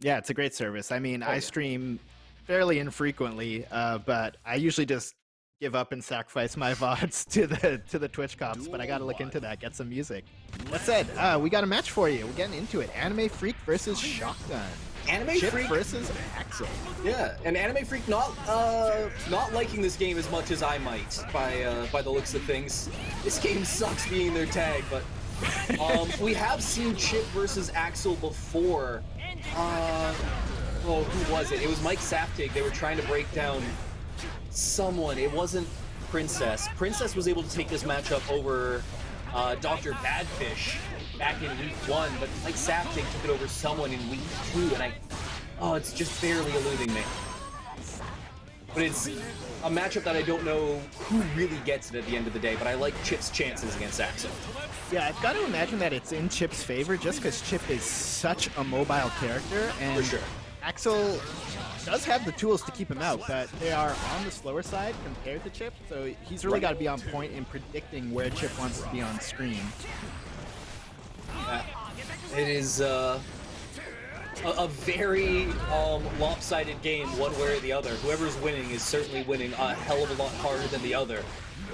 Yeah, it's a great service. I mean, I stream fairly infrequently, but I usually just give up and sacrifice my VODs to the Twitch cops. But I gotta look into that, get some music. That said, we got a match for you. We're getting into it. ANIMEFREAK versus Shotgun. Chip ANIMEFREAK versus Axel. Yeah, and ANIMEFREAK not liking this game as much as I might by the looks of things. This game sucks being their tag, but we have seen Chip versus Axel before. Well, who was it? It was Mike Saftig. They were trying to break down someone. It wasn't Princess. Princess was able to take this matchup over Dr. Badfish back in week 1, but Mike Saftig took it over someone in week 2, and it's just barely eluding me. But it's a matchup that I don't know who really gets it at the end of the day, but I like Chip's chances against Axel. Yeah, I've got to imagine that it's in Chip's favor just because Chip is such a mobile character, and For sure. Axel does have the tools to keep him out, but they are on the slower side compared to Chip, so he's really got to be on point in predicting where Chip wants to be on screen. It is a very lopsided game, one way or the other. Whoever's winning is certainly winning a hell of a lot harder than the other.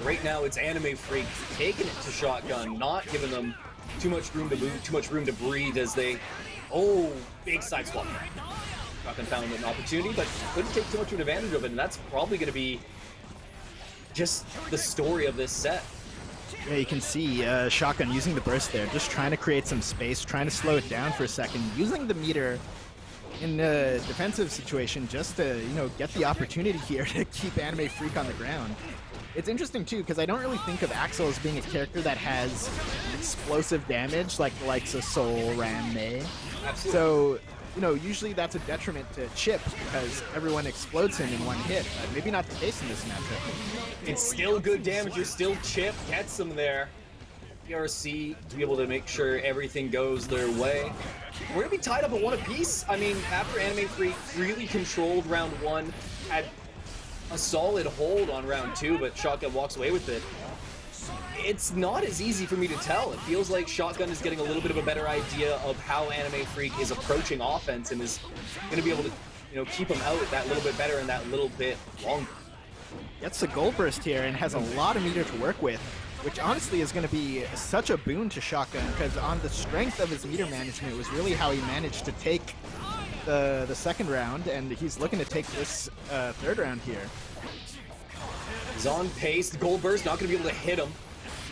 Right now, it's ANIMEFREAK taking it to Shotgun, not giving them too much room to move, too much room to breathe as they... Oh, big side swap. Shotgun found an opportunity, but couldn't take too much of an advantage of it, and that's probably going to be just the story of this set. Yeah, you can see Shotgun using the burst there, just trying to create some space, trying to slow it down for a second, using the meter in a defensive situation just to, get the opportunity here to keep ANIMEFREAK on the ground. It's interesting too, because I don't really think of Axel as being a character that has explosive damage like the likes of Soul, Ram, May. Absolutely. So, usually that's a detriment to Chip because everyone explodes him in one hit, but maybe not the case in this matchup. It's still good damage, you're still Chip, gets him there. PRC to be able to make sure everything goes their way. We're gonna be tied up at 1 apiece. I mean, after ANIMEFREAK really controlled round 1, had a solid hold on round 2, but Shotgun walks away with it. It's not as easy for me to tell. It feels like Shotgun is getting a little bit of a better idea of how ANIMEFREAK is approaching offense and is going to be able to, keep him out that little bit better and that little bit longer. Gets the goal burst here and has a lot of meter to work with, which honestly is going to be such a boon to Shotgun because on the strength of his meter management was really how he managed to take the second round, and he's looking to take this third round here. He's on pace. The goal burst not going to be able to hit him.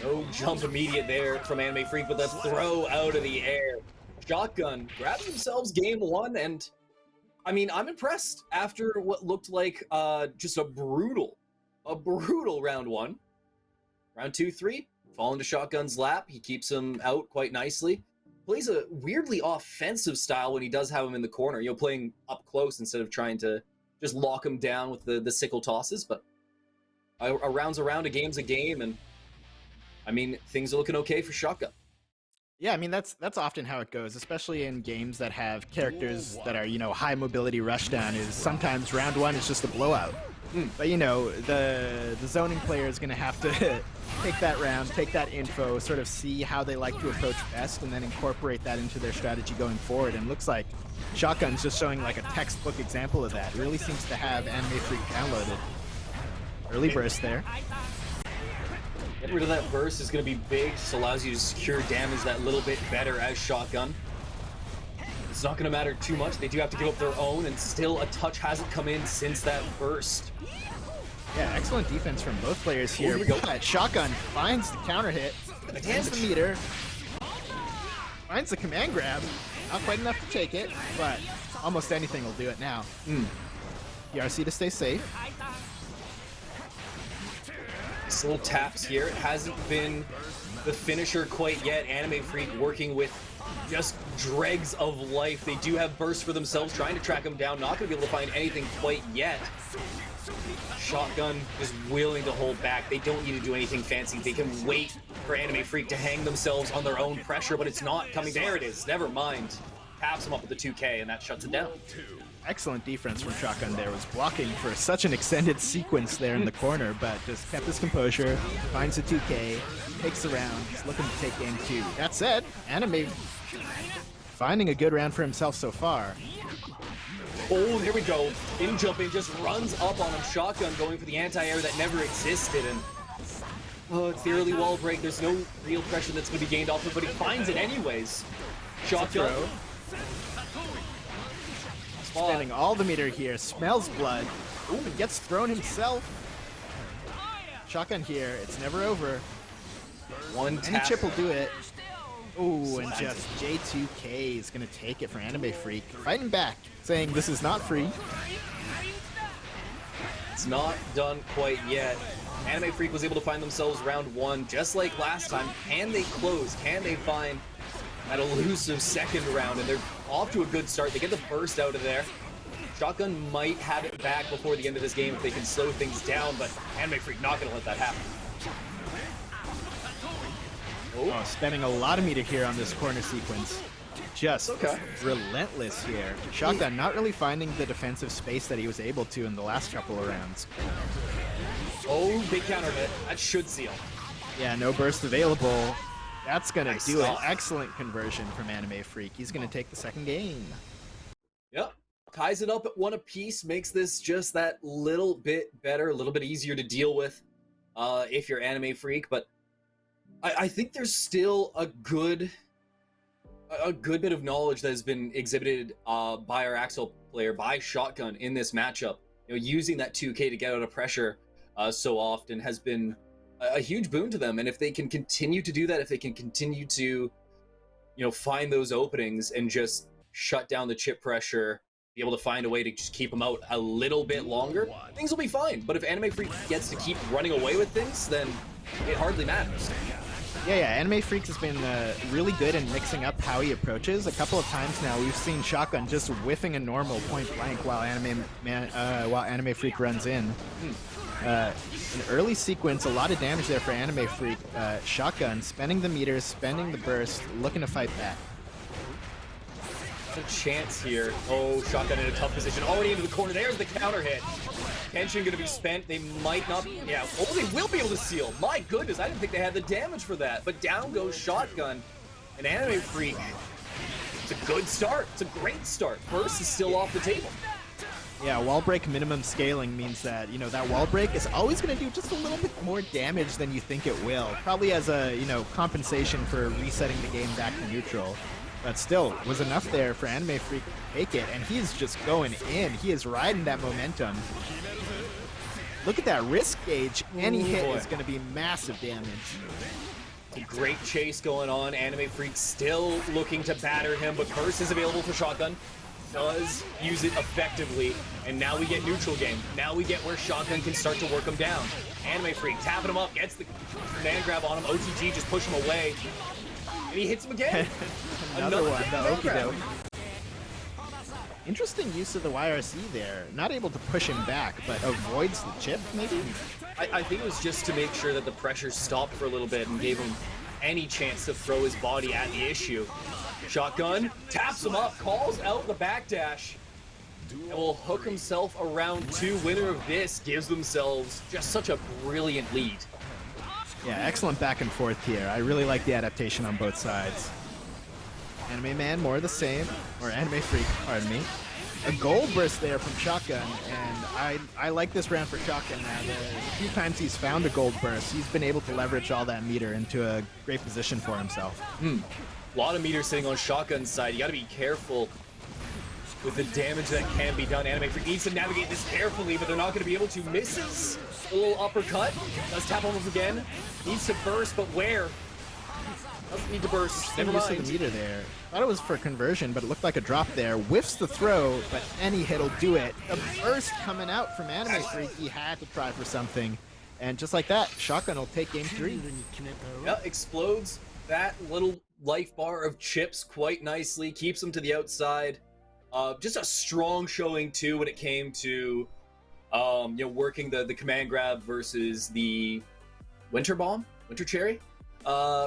No jump immediate there from ANIMEFREAK, but the throw out of the air. Shotgun grabs themselves game 1, and I mean, I'm impressed after what looked like just a brutal round 1. Round 2, 3, fall into Shotgun's lap. He keeps him out quite nicely. Plays a weirdly offensive style when he does have him in the corner, playing up close instead of trying to just lock him down with the sickle tosses, but a round's a round, a game's a game, and I mean, things are looking okay for Shotgun. Yeah, I mean, that's often how it goes, especially in games that have characters that are, high mobility rushdown, is sometimes round 1 is just a blowout. But, the zoning player is going to have to take that round, take that info, sort of see how they like to approach best, and then incorporate that into their strategy going forward. And it looks like Shotgun's just showing like a textbook example of that. It really seems to have ANIMEFREAK downloaded. Early burst there. Getting rid of that burst is going to be big, just allows you to secure damage that little bit better as Shotgun. It's not going to matter too much. They do have to give up their own, and still a touch hasn't come in since that burst. Yeah, excellent defense from both players here. Here we go. Shotgun finds the counter hit, finds the meter, finds the command grab. Not quite enough to take it, but almost anything will do it now. PRC to stay safe. This little taps here. It hasn't been the finisher quite yet. ANIMEFREAK working with just dregs of life. They do have bursts for themselves, trying to track them down. Not going to be able to find anything quite yet. Shotgun is willing to hold back. They don't need to do anything fancy. They can wait for ANIMEFREAK to hang themselves on their own pressure, but it's not coming. There it is. Never mind. Taps him up with the 2K, and that shuts it down. Excellent defense from Shotgun there. Was blocking for such an extended sequence there in the corner, but just kept his composure, finds a 2K, takes the round, he's looking to take game 2. That said, Anime finding a good round for himself so far. Oh, there we go. In jumping, just runs up on him. Shotgun going for the anti-air that never existed. And oh, it's the early wall break. There's no real pressure that's going to be gained off it, but he finds it anyways. Shotgun. Spending all the meter here. Smells blood. Ooh, gets thrown himself. Shotgun here. It's never over. One Any tap. chip will do it. Ooh, and just J2K is going to take it for ANIMEFREAK. Fighting back, saying this is not free. It's not done quite yet. ANIMEFREAK was able to find themselves round one, just like last time. Can they close? Can they find that elusive second round? And they're off to a good start. They get the burst out of there. Shotgun might have it back before the end of this game if they can slow things down, but ANIMEFREAK not going to let that happen. Oh, spending a lot of meter here on this corner sequence. Just relentless here. Shotgun not really finding the defensive space that he was able to in the last couple of rounds. Oh, big counter hit. That should seal. Yeah, no burst available. That's going to do it. Stuff. Excellent conversion from ANIMEFREAK. He's going to take the second game. Yep. Ties it up at one apiece, makes this just that little bit better, a little bit easier to deal with if you're ANIMEFREAK, but I think there's still a good bit of knowledge that has been exhibited by our Axel player, by Shotgun in this matchup. You know, using that 2K to get out of pressure so often has been a huge boon to them. And if they can continue to do that, if they can continue to, you know, find those openings and just shut down the chip pressure, be able to find a way to just keep them out a little bit longer, things will be fine. But if ANIMEFREAK gets to keep running away with things, then it hardly matters. Yeah, ANIMEFREAK has been really good in mixing up how he approaches. A couple of times now, we've seen Shotgun just whiffing a normal point blank while ANIMEFREAK runs in. An early sequence, a lot of damage there for ANIMEFREAK. Shotgun spending the meters, spending the burst, looking to fight back. A chance here. Oh, Shotgun in a tough position. Already into the corner. There's the counter hit. Tension going to be spent. They might not. Yeah. Oh, they will be able to seal. My goodness, I didn't think they had the damage for that. But down goes Shotgun. And ANIMEFREAK. It's a good start. It's a great start. Burst is still off the table. Yeah, wall break minimum scaling means that, you know, that wall break is always going to do just a little bit more damage than you think it will. Probably as a, you know, compensation for resetting the game back to neutral. But still, was enough there for ANIMEFREAK to take it, and he's just going in. He is riding that momentum. Look at that risk gauge. Any hit is going to be massive damage. It's a great chase going on. ANIMEFREAK still looking to batter him, but burst is available for Shotgun. Does use it effectively, and now we get neutral game. Now we get where Shotgun can start to work him down. ANIMEFREAK tapping him up, gets the man grab on him. OTG just push him away. And he hits him again. Another one, the okie-doke. Interesting use of the YRC there. Not able to push him back, but avoids the chip, maybe? I think it was just to make sure that the pressure stopped for a little bit and gave him any chance to throw his body at the issue. Shotgun taps him up, calls out the backdash, and will hook himself around two. Winner of this gives themselves just such a brilliant lead. Yeah, excellent back and forth here. I really like the adaptation on both sides. Anime Man, more of the same. Or ANIMEFREAK, pardon me. A gold burst there from Shotgun, and I like this round for Shotgun now. The few times he's found a gold burst, he's been able to leverage all that meter into a great position for himself. A lot of meters sitting on Shotgun's side. You got to be careful with the damage that can be done. ANIMEFREAK needs to navigate this carefully, but they're not going to be able to. Misses a little uppercut. Does tap on him again. Needs to burst, but where? Doesn't need to burst. Never mind. Use of the meter there. Thought it was for conversion, but it looked like a drop there. Whiffs the throw, but any hit'll do it. A burst coming out from ANIMEFREAK. He had to try for something. And just like that, Shotgun will take game 3. Yeah, explodes that little life bar of chips quite nicely. Keeps him to the outside. Just a strong showing, too, when it came to you know, working the command grab versus the Winter Bomb? Winter Cherry?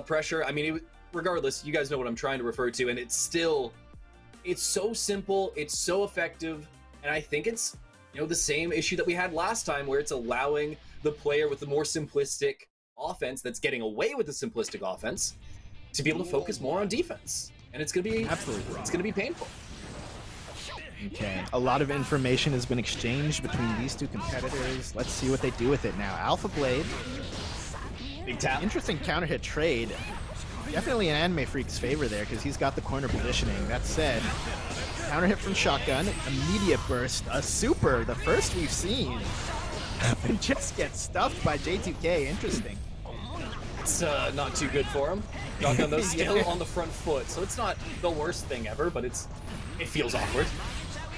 Pressure. I mean, regardless, you guys know what I'm trying to refer to, and it's so simple, it's so effective, and I think it's, you know, the same issue that we had last time, where it's allowing the player with the more simplistic offense that's getting away with the simplistic offense to be able to focus more on defense, and it's gonna be absolutely it's gonna be painful. Okay, a lot of information has been exchanged between these two competitors. Let's see what they do with it now. Alpha Blade. Big tap. Interesting counter hit trade. Definitely in ANIMEFREAK's favor there because he's got the corner positioning. That said, counter hit from Shotgun, immediate burst, a super, the first we've seen. And just gets stuffed by J2K. Interesting. It's not too good for him. Shotgun though still on the front foot, so it's not the worst thing ever, but it feels awkward.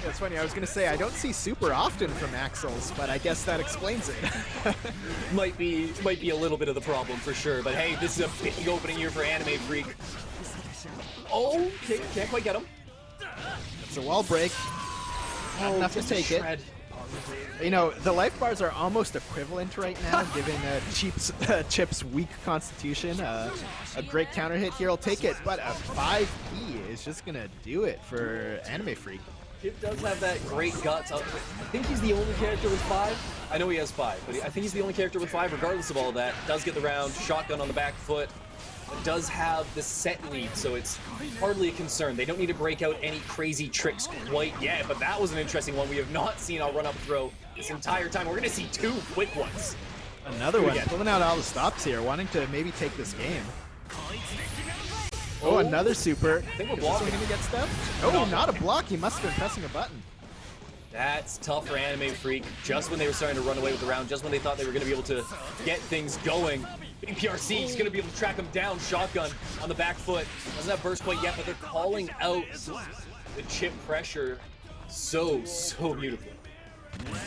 It's funny, I was gonna say I don't see super often from Axels, but I guess that explains it. might be a little bit of the problem for sure, but hey, this is a big opening year for ANIMEFREAK. Oh, can't quite get him. It's a wall break. Not enough to take it. You know, the life bars are almost equivalent right now, given Chip's weak constitution. A great counter hit here will take it, but a 5E is just gonna do it for ANIMEFREAK. Chip does have that great guts. I think he's the only character with 5. I know he has 5, but I think he's the only character with 5 regardless of all of that. Does get the round, Shotgun on the back foot. It does have the set lead, so it's hardly a concern. They don't need to break out any crazy tricks quite yet, but that was an interesting one. We have not seen a run-up throw this entire time. We're going to see 2 quick ones. Another one, pulling out all the stops here, wanting to maybe take this game. Oh, another super. I think we're blocking. Is this one gonna get stepped? Oh, not a block. He must have been pressing a button. That's tough for ANIMEFREAK. Just when they were starting to run away with the round, just when they thought they were going to be able to get things going. PRC, he's going to be able to track him down. Shotgun on the back foot. Doesn't have burst quite yet, but they're calling out the chip pressure so beautifully.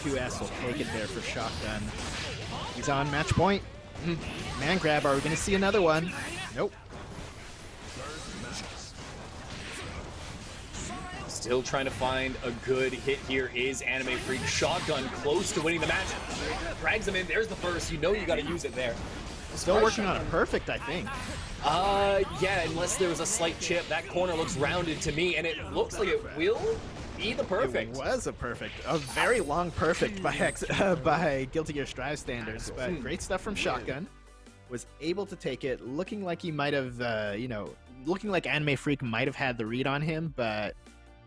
2S will take it there for Shotgun. He's on match point. Man grab, are we going to see another one? Nope. Still trying to find a good hit here is ANIMEFREAK. Shotgun close to winning the match. Drags him in. There's the burst. You know you got to use it there. Still working on a perfect, I think. Yeah, unless there was a slight chip. That corner looks rounded to me, and it looks like it will be the perfect. It was a perfect. A very long perfect by Guilty Gear Strive standards, but great stuff from Shotgun. Was able to take it, looking like he might have, looking like ANIMEFREAK might have had the read on him, but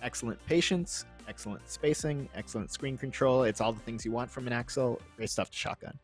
excellent patience, excellent spacing, excellent screen control. It's all the things you want from an Axel. Great stuff to Shotgun.